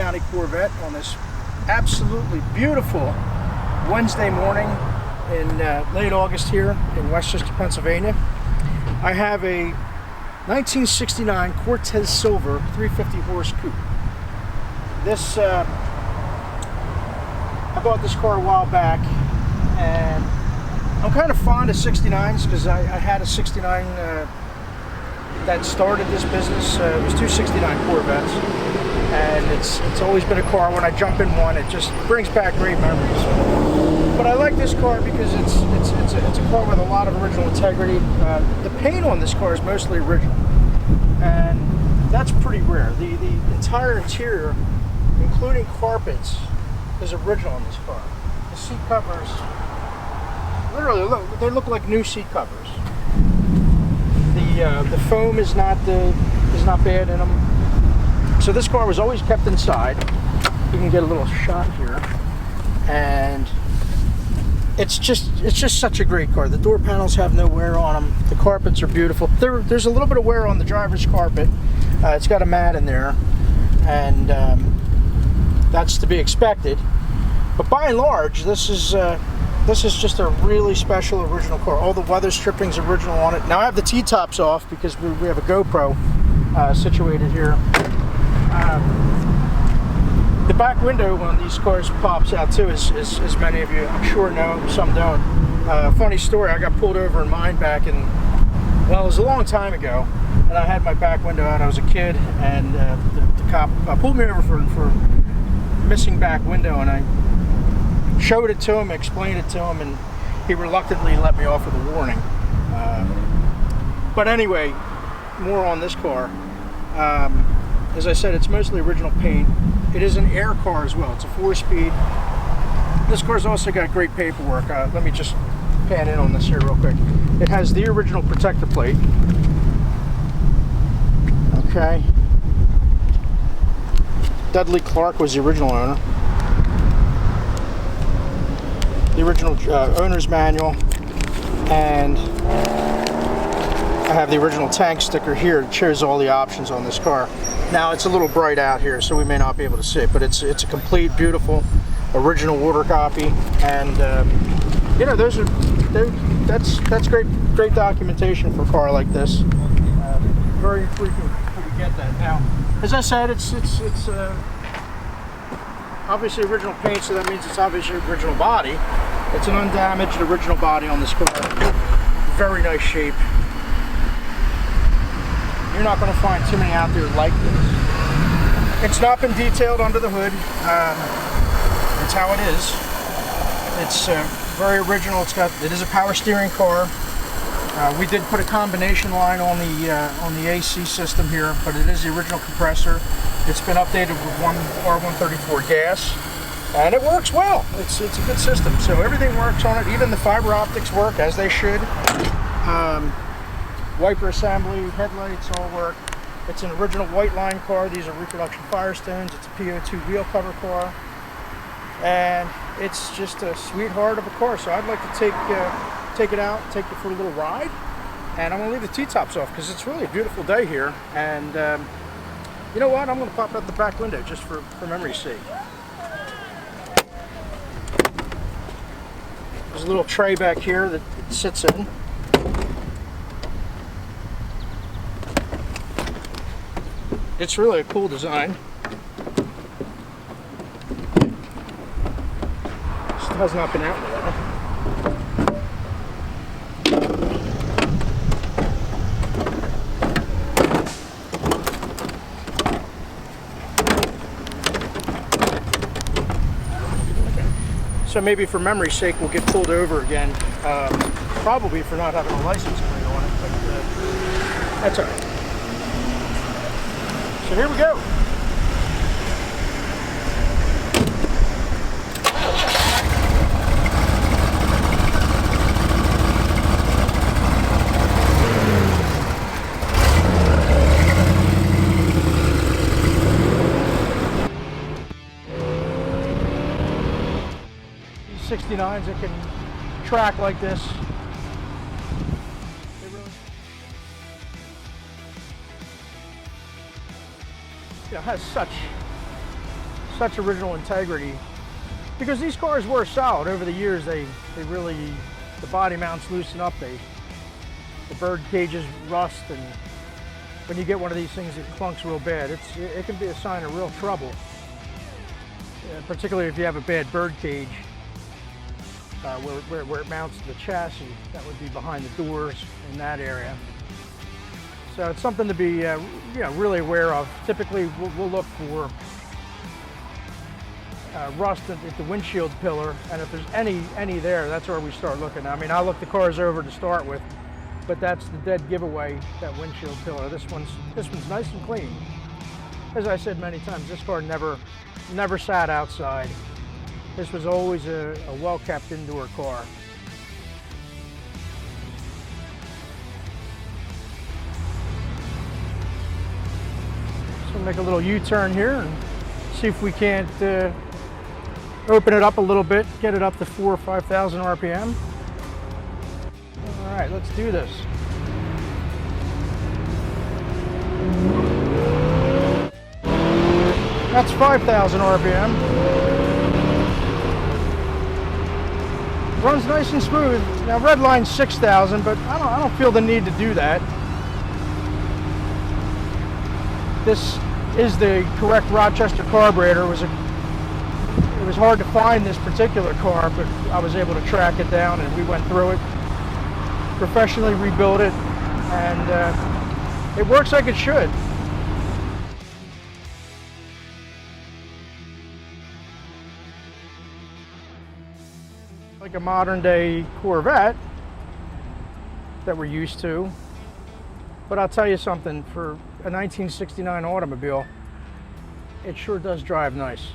County Corvette on this absolutely beautiful Wednesday morning in late August here in Westchester, Pennsylvania. I have a 1969 Cortez Silver 350 horse coupe. This I bought this car a while back, and I'm kind of fond of 69s because I had a 69 that started this business. It was two 69 Corvettes, and it's always been a car, when I jump in one, it just brings back great memories. But I like this car because it's a car with a lot of original integrity. The paint on this car is mostly original, and that's pretty rare. The entire interior, including carpets, is original on this car. The seat covers, literally, they look like new seat covers. The foam is not bad in them. So this car was always kept inside. You can get a little shot here, and it's just such a great car. The door panels have no wear on them. The carpets are beautiful. There's a little bit of wear on the driver's carpet. It's got a mat in there, and that's to be expected. But by and large, this is just a really special original car. All the weather stripping's original on it. Now I have the T-tops off because we have a GoPro situated here. The back window on these cars pops out too, as many of you I'm sure know, some don't. Funny story, I got pulled over in mine back in, well, it was a long time ago, and I had my back window out. I was a kid, and the cop pulled me over for missing back window, and I showed it to him, explained it to him, and he reluctantly let me off with a warning. But anyway, more on this car. As I said, it's mostly original paint. It is an air car as well. It's a 4-speed. This car's also got great paperwork. Let me just pan in on this here real quick. It has the original Protecto Plate. Okay. Dudley Clark was the original owner. The original owner's manual, and I have the original tank sticker here. It shows all the options on this car. Now it's a little bright out here, so we may not be able to see it, but it's a complete, beautiful, original order copy, and you know, that's great documentation for a car like this. Very frequent we get that. Now, as I said, it's obviously original paint, so that means it's obviously original body. It's an undamaged original body on this car. Very nice shape. You're not going to find too many out there like this. It's not been detailed under the hood. It's how it is. It's very original. It is a power steering car. We did put a combination line on the AC system here, but it is the original compressor. It's been updated with one R134 gas, and it works well. It's a good system. So everything works on it. Even the fiber optics work as they should. Wiper assembly, headlights all work. It's an original white line car. These are reproduction Firestones. It's a PO2 wheel cover car, and it's just a sweetheart of a car. So I'd like to take it out, take it for a little ride, and I'm going to leave the T-tops off because it's really a beautiful day here. And you know what? I'm going to pop out the back window just for memory's sake. There's a little tray back here that it sits in. It's really a cool design. Still has not been out in a while. So maybe for memory's sake, we'll get pulled over again. Probably for not having a license plate on it, but that's all right. So here we go. These 69s that can track like this. Has such such original integrity, because these cars were solid over the years. They really, the body mounts loosen up, the bird cages rust, and when you get one of these things that clunks real bad, it can be a sign of real trouble. Particularly if you have a bad bird cage where it mounts to the chassis. That would be behind the doors in that area. So it's something to be really aware of. Typically we'll look for rust at the windshield pillar, and if there's any there, that's where we start looking. I mean, I look the cars over to start with, but that's the dead giveaway, that windshield pillar. This one's nice and clean. As I said many times, this car never sat outside. This was always a well-kept indoor car. So make a little U-turn here and see if we can't open it up a little bit, get it up to 4,000 or 5,000 RPM. All right, let's do this. That's 5,000 RPM. Runs nice and smooth. Now red line's 6,000, but I don't feel the need to do that. This is the correct Rochester carburetor. It was hard to find this particular car, but I was able to track it down, and we went through it, professionally rebuilt it, and it works like it should. Like a modern day Corvette that we're used to. But I'll tell you something, for a 1969 automobile, it sure does drive nice.